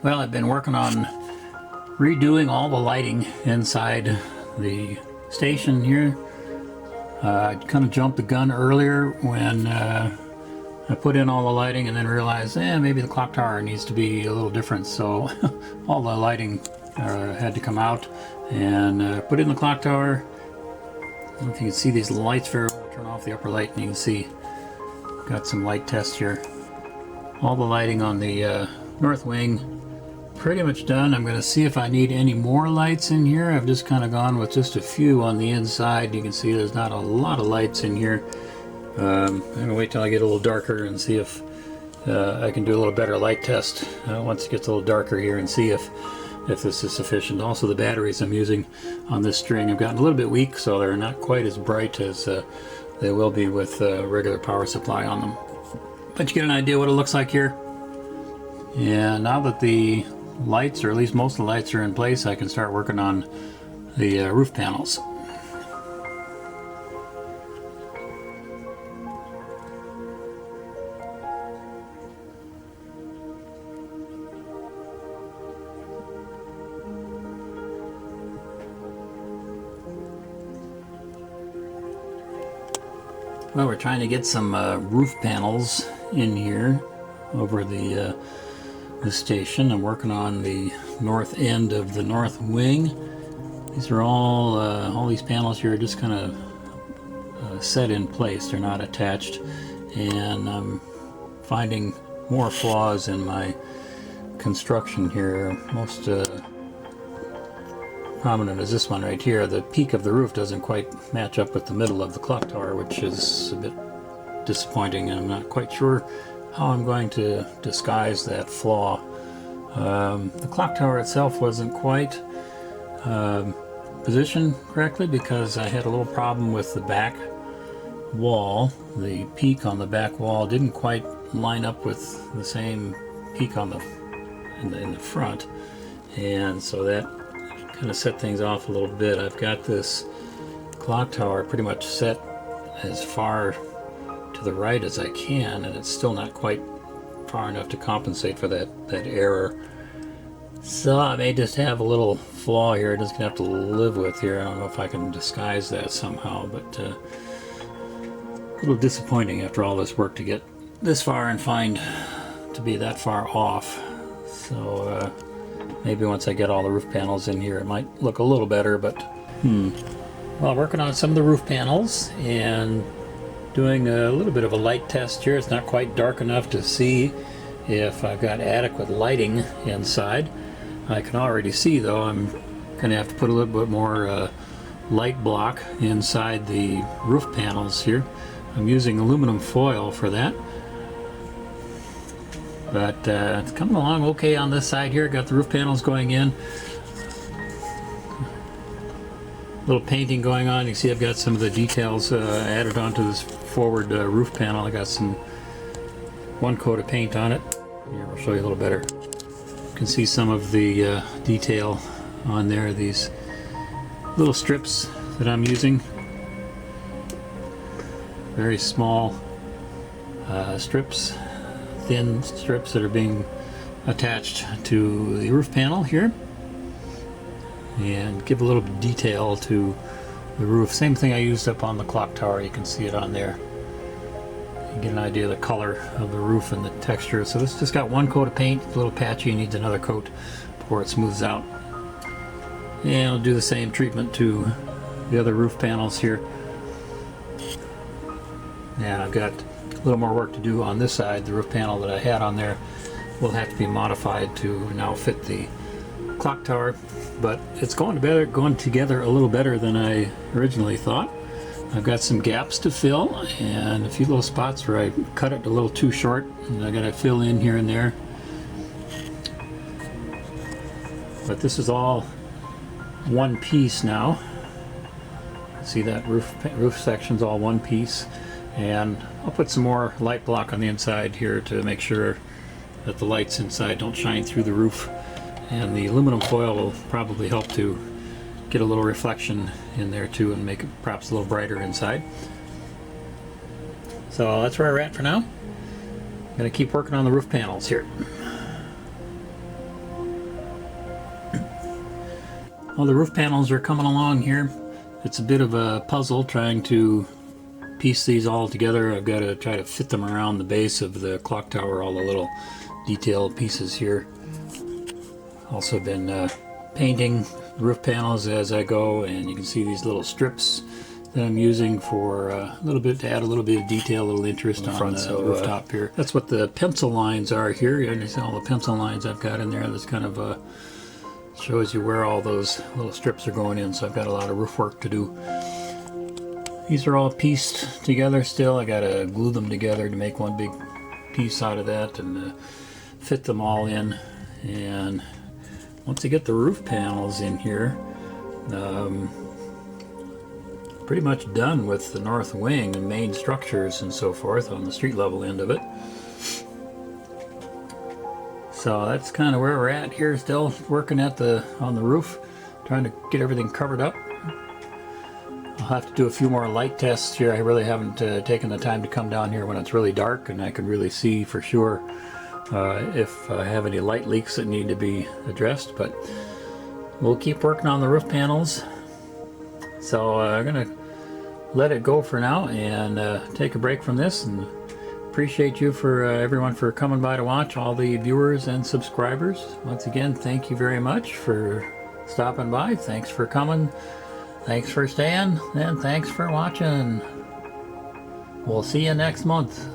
Well, I've been working on redoing all the lighting inside the station here. I kind of jumped the gun earlier when I put in all the lighting and then realized, maybe the clock tower needs to be a little different. So all the lighting had to come out and put in the clock tower. I don't know if you can see these lights very well. Turn off the upper light and you can see got some light tests here. All the lighting on the north wing pretty much done. I'm going to see if I need any more lights in here. I've just kind of gone with just a few on the inside. You can see there's not a lot of lights in here. I'm going to wait till I get a little darker and see if I can do a little better light test once it gets a little darker here and see if this is sufficient. Also, the batteries I'm using on this string have gotten a little bit weak, so they're not quite as bright as they will be with a regular power supply on them. But you get an idea what it looks like here. And now that the lights, or at least most of the lights, are in place, I can start working on the roof panels. Well, we're trying to get some roof panels in here over the station. I'm working on the north end of the north wing. These are all these panels here are just kind of set in place. They're not attached, and I'm finding more flaws in my construction here. Most prominent is this one right here. The peak of the roof doesn't quite match up with the middle of the clock tower, which is a bit disappointing, and I'm not quite sure how I'm going to disguise that flaw. The clock tower itself wasn't quite positioned correctly because I had a little problem with the back wall. The peak on the back wall didn't quite line up with the same peak on in the front, and so that kind of set things off a little bit. I've got this clock tower pretty much set as far to the right as I can, and it's still not quite far enough to compensate for that error. So I may just have a little flaw here I'm just gonna have to live with here. I don't know if I can disguise that somehow, but a little disappointing after all this work to get this far and find to be that far off. So maybe once I get all the roof panels in here it might look a little better, but well, working on some of the roof panels and doing a little bit of a light test here. It's not quite dark enough to see if I've got adequate lighting inside. I can already see, though, I'm going to have to put a little bit more light block inside the roof panels here. I'm using aluminum foil for that. But it's coming along okay on this side here. Got the roof panels going in. Little painting going on. You see I've got some of the details added onto this forward roof panel. I got one coat of paint on it. Here, I'll show you a little better. can see some of the detail on there, these little strips that I'm using. Very small strips, thin strips that are being attached to the roof panel here, and give a little detail to the roof. Same thing I used up on the clock tower. You can see it on there. You get an idea of the color of the roof and the texture. So this just got one coat of paint, a little patchy, needs another coat before it smooths out. And I'll do the same treatment to the other roof panels here. And I've got a little more work to do on this side. The roof panel that I had on there will have to be modified to now fit the clock tower, but it's going together a little better than I originally thought. I've got some gaps to fill and a few little spots where I cut it a little too short, and I got to fill in here and there. But this is all one piece now. See that roof section's all one piece, and I'll put some more light block on the inside here to make sure that the lights inside don't shine through the roof, and the aluminum foil will probably help to get a little reflection in there too and make it perhaps a little brighter inside. So that's where we're at for now. I'm going to keep working on the roof panels here. Well, the roof panels are coming along here. It's a bit of a puzzle trying to piece these all together. I've got to try to fit them around the base of the clock tower, all the little detail pieces here. Also been painting the roof panels as I go, and you can see these little strips that I'm using for a little bit to add a little bit of detail, a little interest on the rooftop here. That's what the pencil lines are here. You can see all the pencil lines I've got in there. That's kind of shows you where all those little strips are going in, so I've got a lot of roof work to do. These are all pieced together still. I gotta glue them together to make one big piece out of that and fit them all in. And once I get the roof panels in here, pretty much done with the north wing and main structures and so forth on the street level end of it. So that's kind of where we're at here, still working at on the roof, trying to get everything covered up. I'll have to do a few more light tests here. I really haven't taken the time to come down here when it's really dark and I can really see for sure if I have any light leaks that need to be addressed, but we'll keep working on the roof panels. So I'm gonna let it go for now and take a break from this, and appreciate you for everyone for coming by to watch, all the viewers and subscribers. Once again, thank you very much for stopping by. Thanks for coming, thanks for staying, and thanks for watching. We'll see you next month.